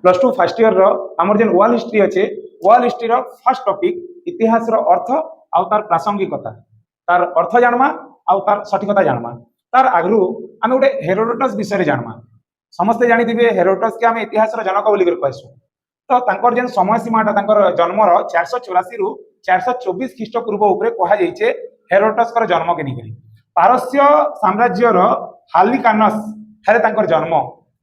Plus two first year आमर जेन world history अच्छे world history first topic इतिहास अर्थ आउ तार प्रासंगिकता तार अर्थ जानमा आउ तार सठिकता जानमा तार आगु आम गोटे हेरोडोटस विषय जानमा समस्ते जानी हेरोडोटस के आम इतिहास जनक बोलिक कहसु तो तांकर जेन समय सीमाटा तांकर जन्मर 484 रु 424 ख्रीष्टपूर्व उपरे कहुचे हेरोडोटस जन्म के निकली पारस्य साम्राज्यर हालिकानस ठारे तांकर जन्म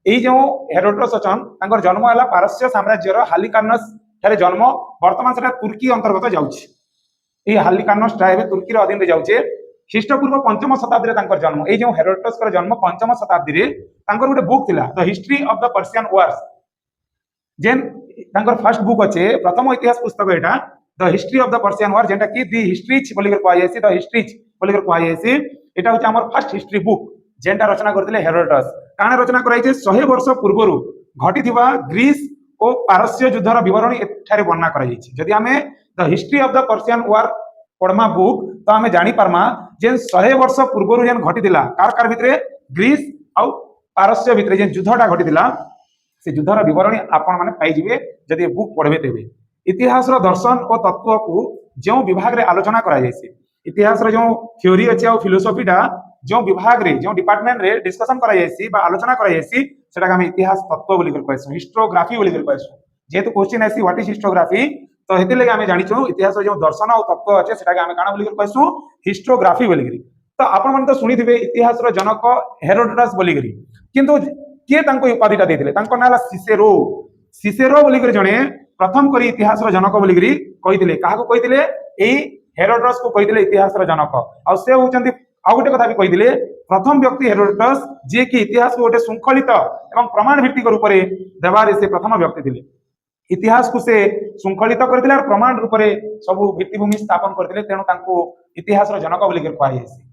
यही जो हेरोडोटस अछन तांकर जन्म है पारस्य साम्राज्यर हालिकानस ठारे जन्म वर्तमान से तुर्की अंतर्गत जाऊँगी हालिकानस टा तुर्की अधीन में जाऊे ख्रीष्टपूर्व 5म शताब्दी में जन्म ये जो हेरोडोटस जन्म 5म शताब्दी गोटे बुक थिला the history of the Persian wars जेन तांकर फर्स्ट बुक अच्छे प्रथम इतिहास पुस्तक यहाँ the history of the Persian war जेनटा कि दि हिस्ट्रीज बोलिकर कहुसी द हिस्ट्रीज बोलिकर कहुसी यहाँ हूँ आम फर्स्ट हिस्ट्री बुक जेनटा रचना करते हेरोडोटस काण रचना कराई 100 वर्ष पूर्व घटी ग्रीस और पारस्य युद्धर बरणी एठारे वर्णना करी आम the history of the Persian war पढ़मा बुक तो आम जापरमा जेन 100 वर्ष पूर्व जेन घटी कार भितर ग्रीस आउ पारस्य भितर जेन युद्धटा घटी से युद्धर बरणी आपण मैंने पाइबे जदि बुक पढ़े तेरे इतिहास दर्शन और तत्व को जो विभाग में आलोचना कराई इतिहास जो थ्योरी अच्छे और फिलोसफीटा जो विभाग रे जो डिपार्टमेंट रे डिस्कशन कराई आलोचना कराई आम इतिहास तत्व बोलिक कहसु हिस्टोग्राफी बोलिक कहसु जेहेतु क्वेश्चन आसी व्हाट इज हिस्टोग्राफी तो हेति लगे आम जानिछु इतिहास जो दर्शन और तत्व अच्छे से आम काना बोलिक कहसु हिस्टोग्राफी बोलिक तो आपण मन तो सुनिथिबे इतिहास जनक हेरोडोटस बोलिक किंतु किए उपाधिटा देते ना सिसेरो सिसेरो बोलिक जड़े प्रथम करी इतिहास जनक बोलिक कही क्या कही हेरोडोटस को कही इतिहास जनक आ से होचंती आउ गोटे कथा भी कही प्रथम व्यक्ति हेरोडोटस जी कि इतिहास को गोटे श्रृंखलित एवं प्रमाण भित्तिक रूप से देवार से प्रथम व्यक्ति थे इतिहास को से श्रृंखलित करते प्रमाण रूप से सब भित्तिभूमि स्थापन करते तेणु इतिहास जनक बोलिक कहुसी।